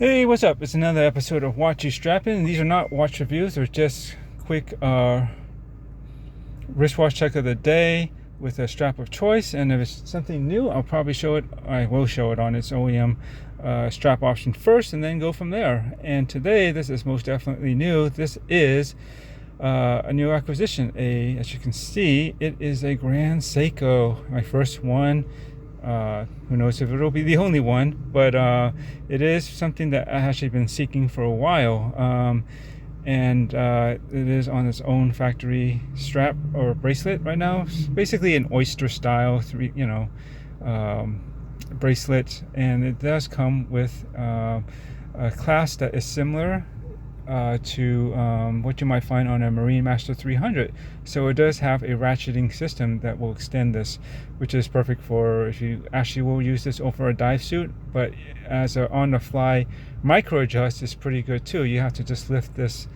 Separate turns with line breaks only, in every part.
Hey, what's up? It's another episode of Watch You Strappin. These are not watch reviews, they're just quick wristwatch check of the day with a strap of choice. And if it's something new, I'll probably show it. I will show it on its OEM strap option first and then go from there. And today, this is most definitely new. This is a new acquisition. As you can see, it is a Grand Seiko, my first one. Who knows if it'll be the only one, but it is something that I've actually been seeking for a while, and it is on its own factory strap or bracelet right now. It's basically an oyster style bracelet, and it does come with a clasp that is similar to what you might find on a Marine Master 300. So it does have a ratcheting system that will extend this, which is perfect for if you actually will use this over a dive suit. But as a on-the-fly micro adjust is pretty good too. You have to just lift this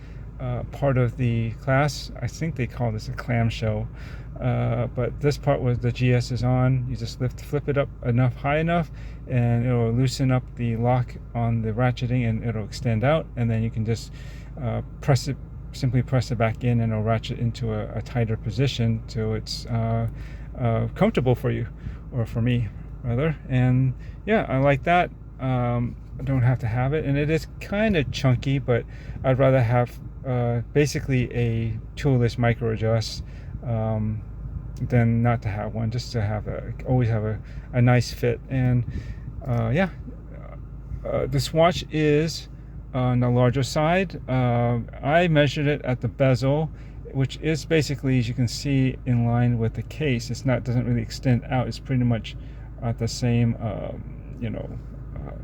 part of the clasp. I think they call this a clamshell, but this part was the GS is on. You just flip it up high enough, and it'll loosen up the lock on the ratcheting, and it'll extend out, and then you can just simply press it back in, and it'll ratchet into a tighter position so it's comfortable for you, or for me rather. And yeah, I like that. I don't have to have it, and it is kind of chunky, but I'd rather have basically a toolless micro adjust than not to have one, just to have always have a nice fit. And this watch is on the larger side. I measured it at the bezel, which is basically, as you can see, in line with the case. Doesn't really extend out. It's pretty much at the same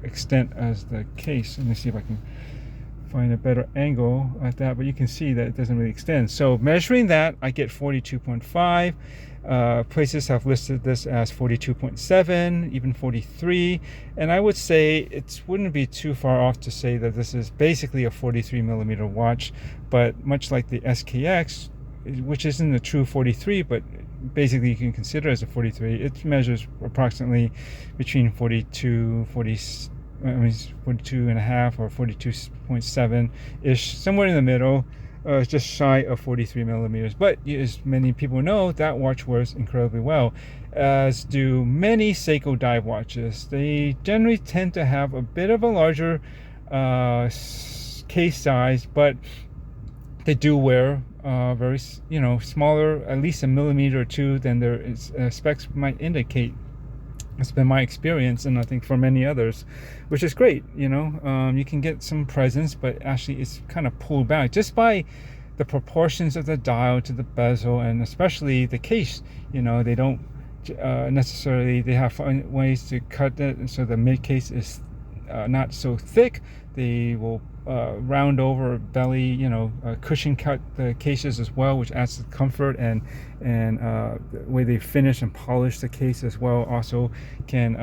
extent as the case. Let me see if I can find a better angle at that, but you can see that it doesn't really extend. So measuring that, I get 42.5. Places have listed this as 42.7, even 43, and I would say it wouldn't be too far off to say that this is basically a 43 millimeter watch. But much like the SKX, which isn't a true 43, but basically you can consider it as a 43, it measures approximately between 42 and a half or 42.7 ish, somewhere in the middle, just shy of 43 millimeters. But as many people know, that watch wears incredibly well, as do many Seiko dive watches. They generally tend to have a bit of a larger case size, but they do wear very smaller, at least a millimeter or two than their specs might indicate. It's been my experience, and I think for many others, which is great. You can get some presence, but actually it's kind of pulled back just by the proportions of the dial to the bezel, and especially the case. They don't necessarily, they have ways to cut it, and so the mid case is not so thick. They will round over belly, cushion cut the cases as well, which adds to comfort, and the way they finish and polish the case as well also can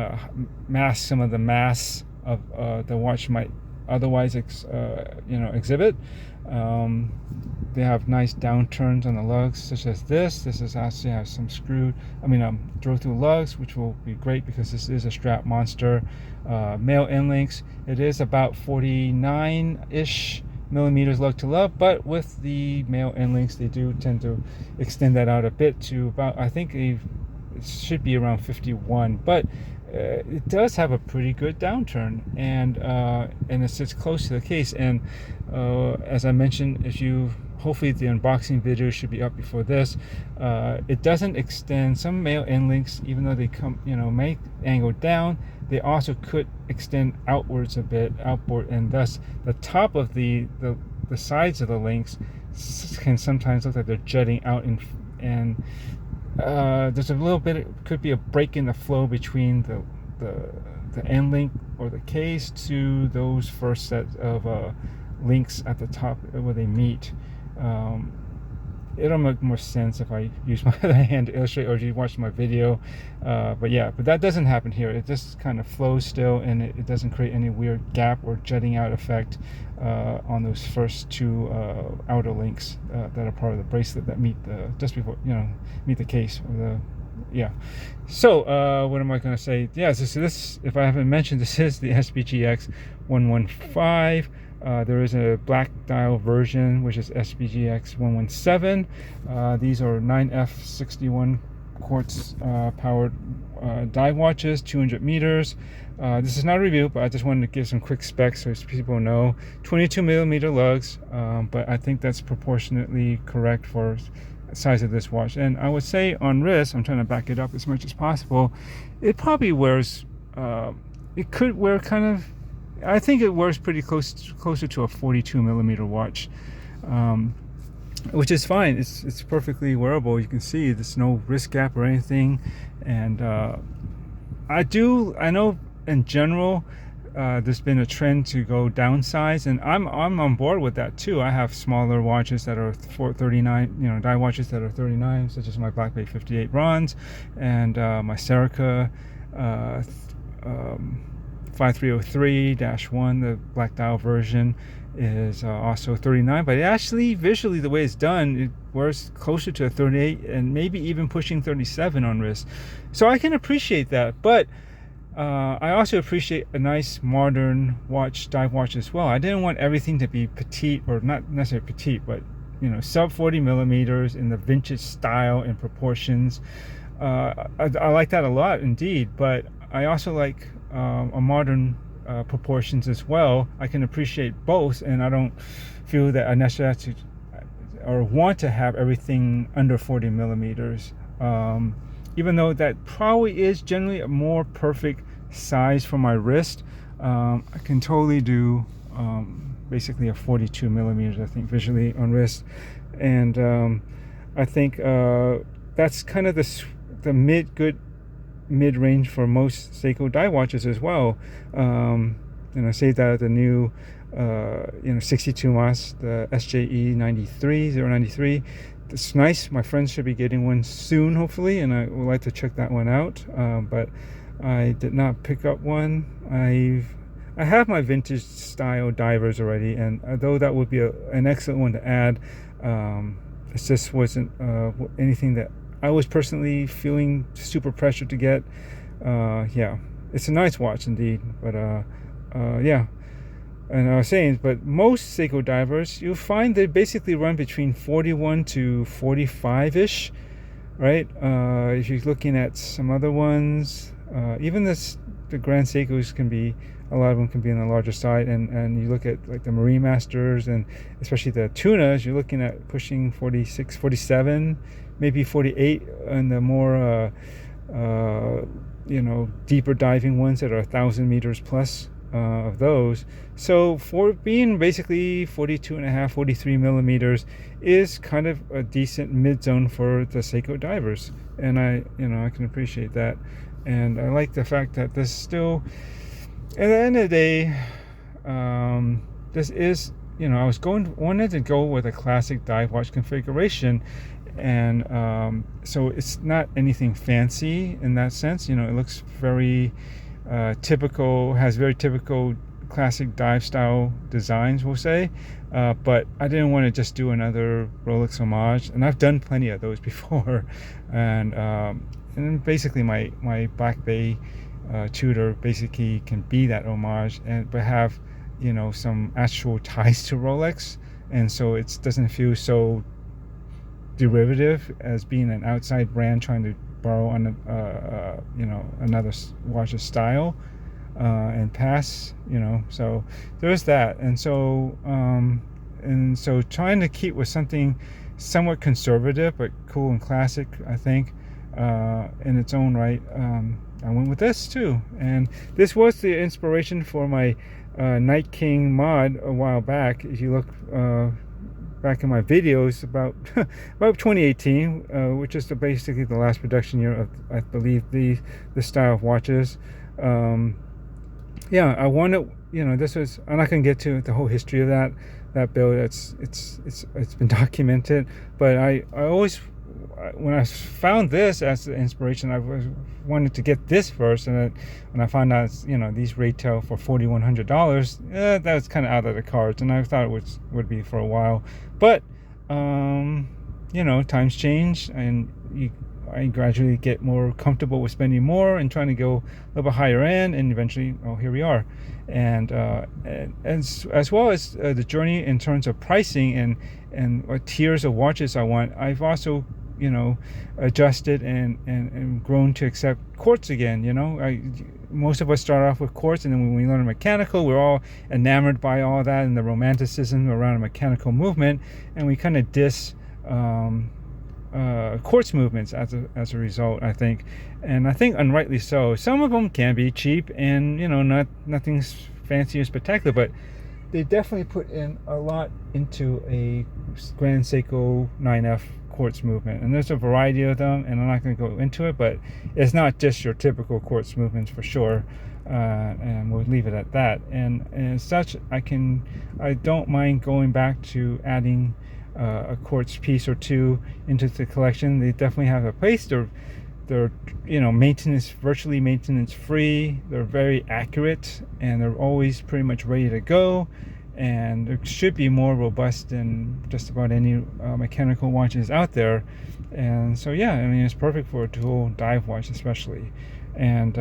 mask some of the mass of the watch might otherwise exhibit. They have nice downturns on the lugs, such as this. This is actually has some throw through lugs, which will be great because this is a strap monster. Male end links, it is about 49-ish millimeters lug to lug, but with the male end links, they do tend to extend that out a bit to about, I think it should be around 51, but it does have a pretty good downturn, and it sits close to the case. And as I mentioned, hopefully the unboxing video should be up before this. It doesn't extend. Some male end links, even though they come, may angle down, they also could extend outwards a bit, outboard, and thus the top of the sides of the links can sometimes look like they're jutting out, and there's a little bit, could be a break in the flow between the end link or the case to those first set of links at the top where they meet. It'll make more sense if I use my other hand to illustrate, or you watch my video. But that doesn't happen here. It just kind of flows still, and it doesn't create any weird gap or jutting out effect on those first two outer links that are part of the bracelet that meet the case, or yeah. So what am I going to say? Yeah, so this, if I haven't mentioned, this is the SBGX115. There is a black dial version, which is SBGX117. These are 9F61 quartz powered dive watches, 200 meters. This is not a review, but I just wanted to give some quick specs so people know. 22 millimeter lugs, but I think that's proportionately correct for size of this watch. And I would say on wrist, I'm trying to back it up as much as possible, it probably wears, it could wear kind of, I think it wears pretty closer to a 42 millimeter watch, which is fine. It's perfectly wearable. You can see there's no wrist gap or anything. And I know in general there's been a trend to go downsize, and I'm on board with that too. I have smaller watches that are 39, dive watches that are 39, such as my Black Bay 58 bronze, and my Seiko 5303-1, the black dial version, is also 39. But actually, visually, the way it's done, it wears closer to a 38 and maybe even pushing 37 on wrist. So I can appreciate that, but I also appreciate a nice modern watch, dive watch as well. I didn't want everything to be petite, or not necessarily petite, but sub 40 millimeters in the vintage style and proportions. I like that a lot indeed, but I also like a modern proportions as well. I can appreciate both, and I don't feel that I necessarily have to or want to have everything under 40 millimeters. Even though that probably is generally a more perfect size for my wrist, I can totally do basically a 42 millimeters, I think, visually on wrist. And I think that's kind of the mid-range for most Seiko dive watches as well. And I say that the new 62 mas, the SJE 093. It's nice. My friends should be getting one soon, hopefully, and I would like to check that one out. But I did not pick up one. I have my vintage style divers already, and though that would be an excellent one to add, it just wasn't anything that I was personally feeling super pressured to get. Yeah, it's a nice watch indeed, but yeah. And I was saying, but most Seiko divers, you'll find they basically run between 41 to 45-ish, right? If you're looking at some other ones, even the Grand Seikos can be, a lot of them can be on the larger side, and you look at like the Marine Masters, and especially the tunas, you're looking at pushing 46, 47, maybe 48, and the more deeper diving ones that are 1,000 meters plus of those. So for being basically 42.5, 43 millimeters is kind of a decent mid zone for the Seiko divers, and I can appreciate that. And I like the fact that this still, at the end of the day, this is, I wanted to go with a classic dive watch configuration, and so it's not anything fancy in that sense. It looks very typical, has very typical classic dive style designs, we'll say, but I didn't want to just do another Rolex homage, and I've done plenty of those before. And basically my Black Bay Tudor basically can be that homage, but have some actual ties to Rolex, and so it doesn't feel so derivative as being an outside brand trying to borrow on another watch's style and pass, so there's that. And so trying to keep with something somewhat conservative but cool and classic, I think, in its own right, I went with this too. And this was the inspiration for my Night King mod a while back. If you look back in my videos about 2018, which is basically the last production year of, I believe, the style of watches. Yeah, I wanted, this was, I'm not gonna get to the whole history of that build. It's been documented, but I always, when I found this as the inspiration, I wanted to get this first, and when I found out these retail for $4,100, that was kind of out of the cards, and I thought it would be for a while. But times change, and I gradually get more comfortable with spending more and trying to go a little bit higher end, and eventually, oh, here we are. And as well as the journey in terms of pricing and what tiers of watches I want, I've also, you know, adjusted and grown to accept quartz again. You know, most of us start off with quartz, and then when we learn mechanical, we're all enamored by all that and the romanticism around a mechanical movement, and we kind of diss quartz movements as a result, I think. And I think unrightly so. Some of them can be cheap and, you know, nothing's fancy or spectacular, but they definitely put in a lot into a Grand Seiko 9F quartz movement, and there's a variety of them, and I'm not going to go into it, but it's not just your typical quartz movements for sure. And we'll leave it at that. And as such, I don't mind going back to adding a quartz piece or two into the collection. They definitely have a place. They're you know, virtually maintenance free. They're very accurate, and they're always pretty much ready to go. And it should be more robust than just about any mechanical watches out there. And so yeah, I mean, it's perfect for a dual dive watch especially. And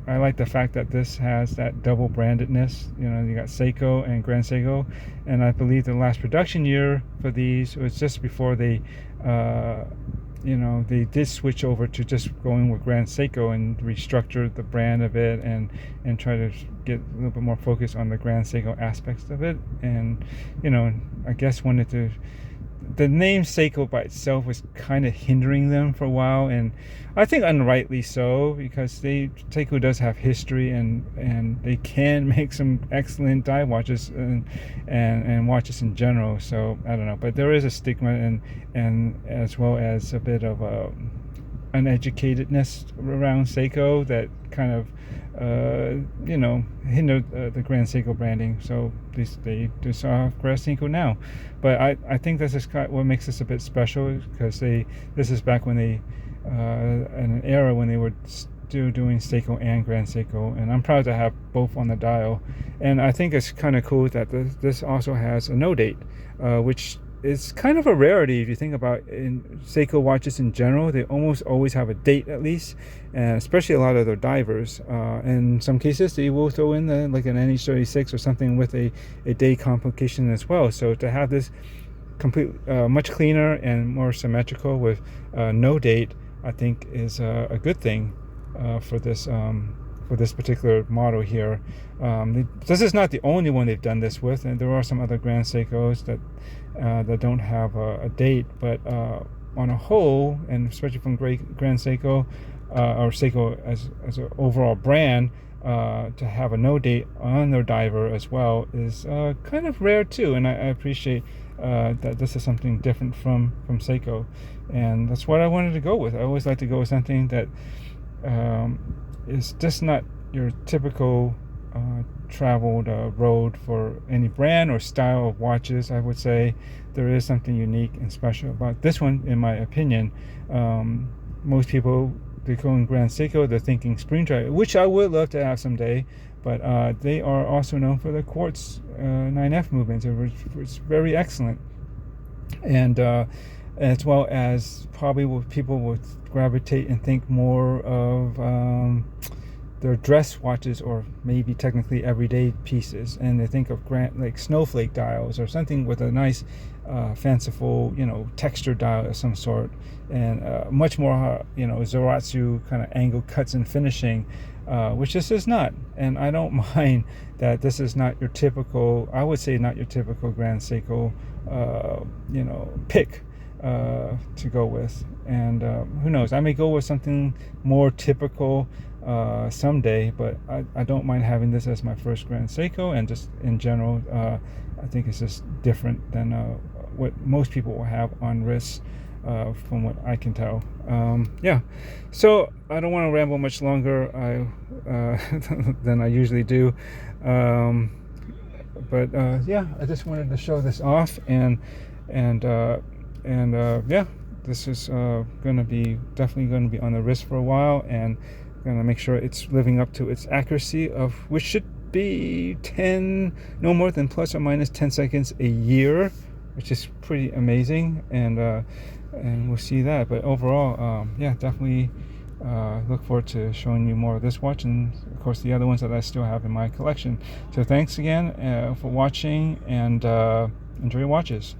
I like the fact that this has that double brandedness. You know, you got Seiko and Grand Seiko, and I believe the last production year for these was just before they you know, they did switch over to just going with Grand Seiko and restructure the brand of it, and try to get a little bit more focus on the Grand Seiko aspects of it. And, you know, I guess wanted to, the name Seiko by itself was kind of hindering them for a while, and I think unrightly so, because Seiko does have history, and they can make some excellent dive watches and watches in general. So I don't know, but there is a stigma and as well as a bit of uneducatedness around Seiko that kind of you know, hindered the Grand Seiko branding. So they just have Grand Seiko now, but I think this is what makes this a bit special, because this is back when they in an era when they were still doing Seiko and Grand Seiko, and I'm proud to have both on the dial. And I think it's kind of cool that this also has a no date, which is kind of a rarity if you think about in Seiko watches in general. They almost always have a date at least, and especially a lot of their divers. In some cases, they will throw in like an NH36 or something with a date complication as well. So to have this complete, much cleaner and more symmetrical with no date, I think is a good thing for this particular model here. This is not the only one they've done this with, and there are some other Grand Seikos that don't have a date, but on a whole, and especially from Grand Seiko or Seiko as an overall brand, to have a no date on their diver as well is kind of rare too. And I appreciate that this is something different from Seiko, and that's what I wanted to go with. I always like to go with something that is just not your typical traveled road for any brand or style of watches. I would say there is something unique and special about this one, in my opinion. Most people, they go in Grand Seiko, they're thinking spring drive, which I would love to have someday, but they are also known for the quartz 9F movements, which is very excellent. And as well as probably people would gravitate and think more of their dress watches, or maybe technically everyday pieces, and they think of like snowflake dials or something with a nice fanciful, you know, texture dial of some sort, and much more you know, Zaratsu kind of angle cuts and finishing, which this is not. And I don't mind that this is not your typical, I would say not your typical Grand Seiko you know, pick to go with. And who knows, I may go with something more typical someday, but I don't mind having this as my first Grand Seiko. And just in general, I think it's just different than what most people will have on wrists, from what I can tell. Yeah, so I don't want to ramble much longer than I usually do, but yeah, I just wanted to show this off, and yeah, this is definitely going to be on the wrist for a while, and going to make sure it's living up to its accuracy, of which should be no more than plus or minus 10 seconds a year, which is pretty amazing. And and we'll see that. But overall, yeah, definitely look forward to showing you more of this watch, and of course the other ones that I still have in my collection. So thanks again for watching, and enjoy your watches.